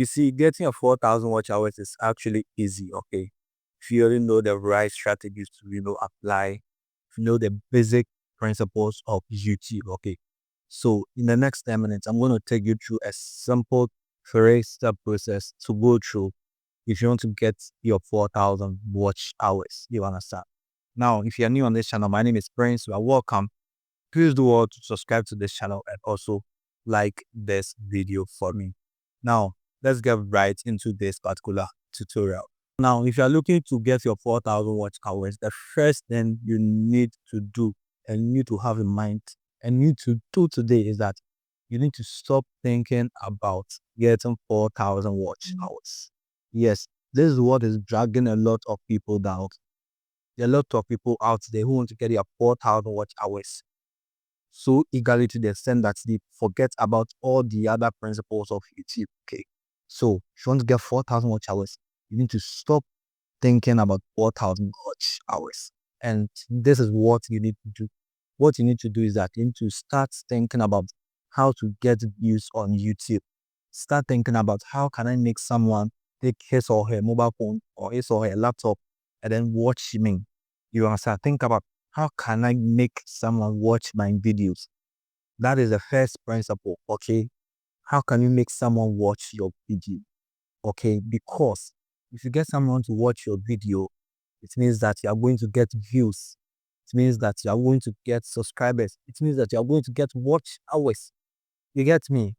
You see, getting a 4,000 watch hours is actually easy, okay? If you already know the right strategies to, apply, if you know the basic principles of YouTube, okay? So in the next 10 minutes, I'm going to take you through a simple 3-step process to go through if you want to get your 4,000 watch hours. You understand? Now, if you're new on this channel, my name is Prince. You are welcome. Please do all to subscribe to this channel and also like this video for me. Now, let's get right into this particular tutorial. Now, if you're looking to get your 4,000 watch hours, the first thing you need to do and you need to have in mind and need to do today is that you need to stop thinking about getting 4,000 watch hours. Yes, this is what is dragging a lot of people down. There are a lot of people out there who want to get their 4,000 watch hours so eagerly to the extent that they forget about all the other principles of YouTube. Okay. So if you want to get 4,000 watch hours, you need to stop thinking about 4,000 watch hours. And this is what you need to do. What you need to do is that you need to start thinking about how to get views on YouTube. Start thinking about how can I make someone take his or her mobile phone or his or her laptop and then watch me. You understand? Think about how can I make someone watch my videos? That is the first principle, okay? How can you make someone watch your video? Okay, because if you get someone to watch your video, it means that you are going to get views. It means that you are going to get subscribers. It means that you are going to get watch hours. You get me?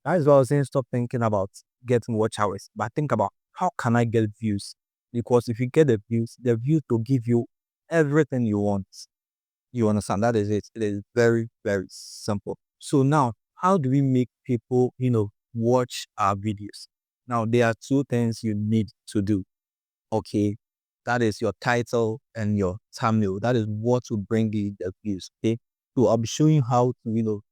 That is why I was saying stop thinking about getting watch hours, but think about how can I get views? Because if you get the views will give you everything you want. You understand? That is it. It is very, very simple. So now, how do we make people, watch our videos? Now, there are two things you need to do. Okay. That is your title and your thumbnail. That is what will bring you the views. Okay. So I'll be showing you how to,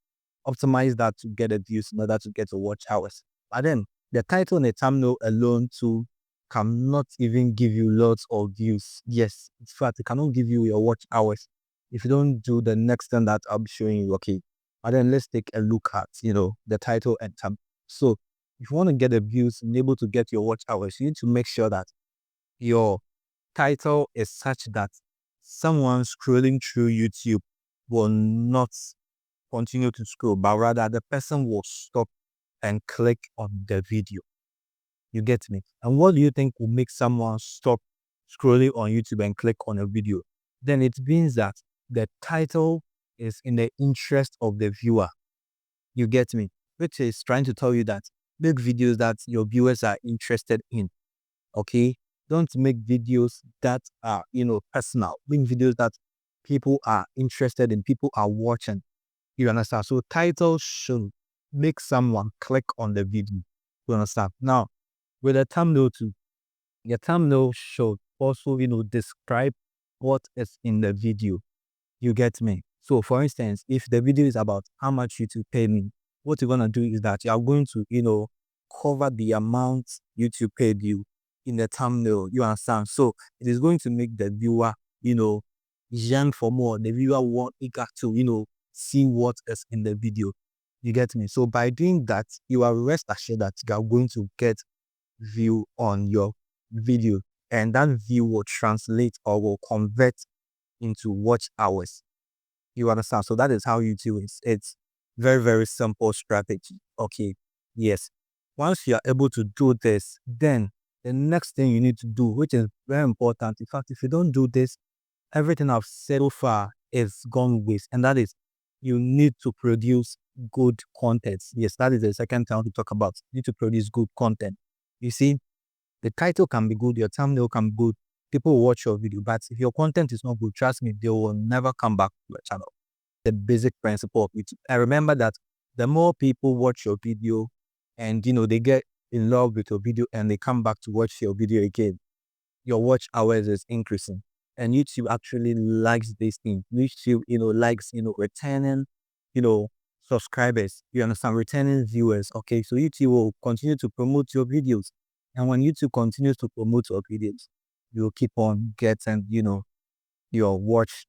optimize that to get the views in order to get the watch hours. But then the title and the thumbnail alone too cannot even give you lots of views. Yes, in fact, it cannot give you your watch hours if you don't do the next thing that I'll be showing you. Okay. But then let's take a look at, the title and thumbnail. So if you want to get the views and able to get your watch hours, you need to make sure that your title is such that someone scrolling through YouTube will not continue to scroll, but rather the person will stop and click on the video. You get me? And what do you think will make someone stop scrolling on YouTube and click on a video? Then it means that the title is in the interest of the viewer. You get me? Which is trying to tell you that make videos that your viewers are interested in. Okay? Don't make videos that are, personal. Make videos that people are interested in, people are watching. You understand? So title should make someone click on the video. You understand? Now, with a thumbnail too, your thumbnail should also, describe what is in the video. You get me? So for instance, if the video is about how much YouTube pay me, what you're gonna do is that you are going to, cover the amount YouTube paid you in the thumbnail. You understand? So it is going to make the viewer, yearn for more. The viewer want eager to, see what is in the video. You get me? So by doing that, you are rest assured that you are going to get view on your video, and that view will translate or will convert into watch hours. You understand? So that is how you do it. It's very, very simple strategy. Okay. Yes. Once you are able to do this, then the next thing you need to do, which is very important. In fact, if you don't do this, everything I've said so far is gone waste. And that is you need to produce good content. Yes, that is the second thing to talk about. You need to produce good content. You see, the title can be good, your thumbnail can be good, people will watch your video, but if your content is not good, trust me, they will never come back to your channel. The basic principle of YouTube. I remember that the more people watch your video and they get in love with your video and they come back to watch your video again, your watch hours is increasing. And YouTube actually likes this thing. YouTube, likes, returning, subscribers. You understand? Returning viewers. Okay, so YouTube will continue to promote your videos. And when YouTube continues to promote your videos, you'll keep on getting, your watch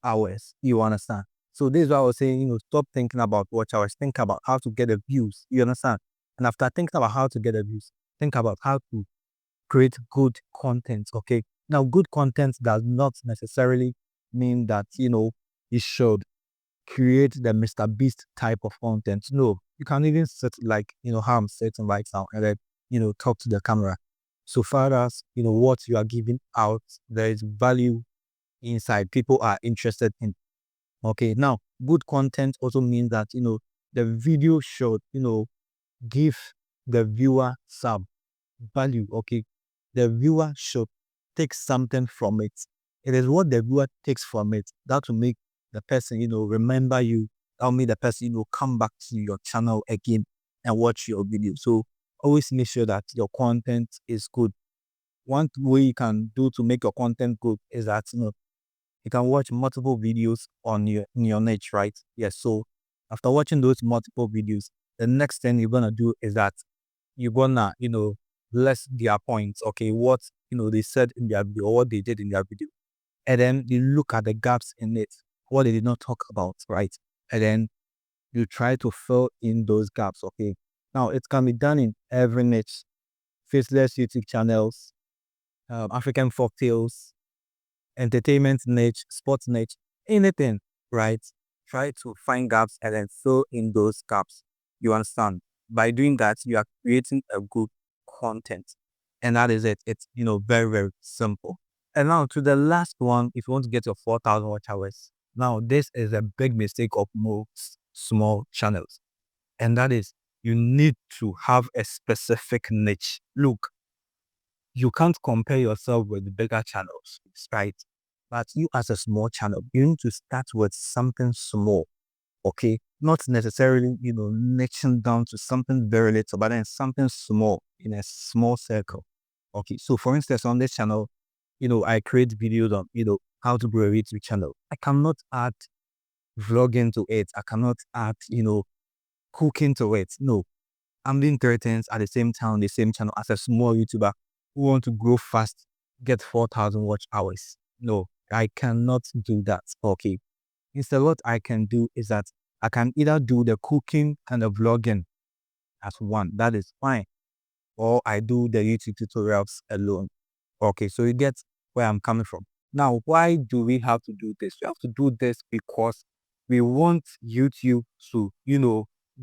hours. You understand? So this is why I was saying, stop thinking about watch hours. Think about how to get the views. You understand? And after thinking about how to get the views, think about how to create good content. Okay. Now, good content does not necessarily mean that, you should create the Mr. Beast type of content. No, you can even sit like, how I'm sitting right now and then, talk to the camera. So far as, what you are giving out, there is value inside. People are interested in. Okay. Now, good content also means that, the video should, give the viewer some value. Okay. The viewer should take something from it. It is what the viewer takes from it that will make the person, remember you. That'll make the person, come back to your channel again and watch your video. So always make sure that your content is good. One way you can do to make your content good is that, you can watch multiple videos on your niche, right? Yes. So after watching those multiple videos, the next thing you're gonna do is that you're gonna, list their points. Okay, what they said in their video or what they did in their video. And then you look at the gaps in it, what they did not talk about, right? And then you try to fill in those gaps. Okay. Now it can be done in every niche, faceless YouTube channels, African folktales, entertainment niche, sports niche, anything, right? Try to find gaps and then fill in those gaps. You understand? By doing that, you are creating a good content. And that is it. It's, very, very simple. And now to the last one, if you want to get your 4,000 watch hours. Now, this is a big mistake of most small channels. And that is you need to have a specific niche. Look, you can't compare yourself with bigger channels, right? But you as a small channel, you need to start with something small, okay? Not necessarily, niching down to something very little, but then something small in a small circle. Okay, so for instance, on this channel, I create videos on, how to grow a YouTube channel. I cannot add vlogging to it. I cannot add, cooking to it. No, I'm doing 3 things at the same channel as a small YouTuber who want to grow fast, get 4,000 watch hours. No, I cannot do that. Okay. Instead, what I can do is that I can either do the cooking and the vlogging as one. That is fine. Or I do the YouTube tutorials alone. Okay. So you get where I'm coming from. Now, why do we have to do this? We have to do this because we want YouTube to,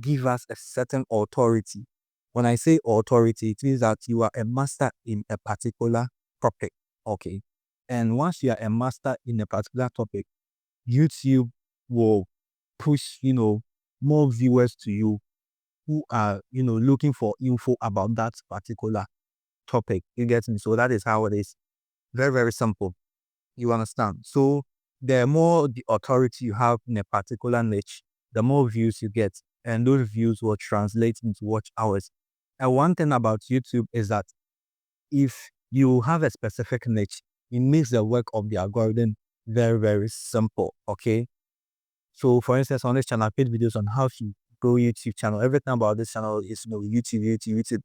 give us a certain authority. When I say authority, it means that you are a master in a particular topic. Okay. And once you are a master in a particular topic, YouTube will push, more viewers to you who are, looking for info about that particular topic. You get me? So that is how it is. Very, very simple. You understand? So the more the authority you have in a particular niche, the more views you get. And those views will translate into watch hours. And one thing about YouTube is that if you have a specific niche, it makes the work of the algorithm very, very simple. Okay. So for instance, on this channel, I made videos on how to grow YouTube channel. Everything about this channel is YouTube.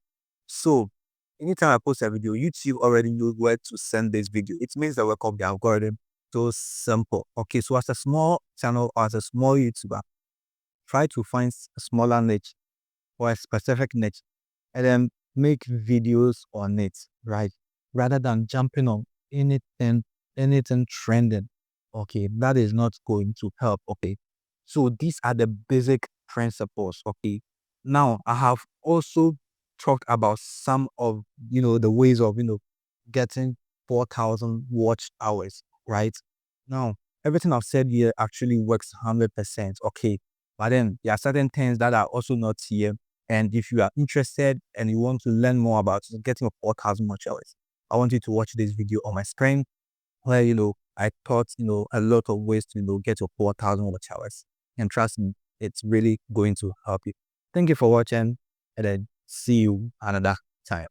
So anytime I post a video, YouTube already knows where to send this video. It makes the work of the algorithm so simple. Okay, so as a small channel or as a small YouTuber, try to find a smaller niche or a specific niche and then make videos on it, right? Rather than jumping on anything trending. Okay, that is not going to help. Okay, so these are the basic principles. Okay, now I have also talked about some of the ways of getting 4,000 watch hours, right? Now everything I've said here actually works 100%. Okay, but then there are certain things that are also not here. And if you are interested and you want to learn more about getting a 4,000 watch hours, I want you to watch this video on my screen where, I taught, a lot of ways to, get your 4,000 watch hours. And trust me, it's really going to help you. Thank you for watching and then see you another time.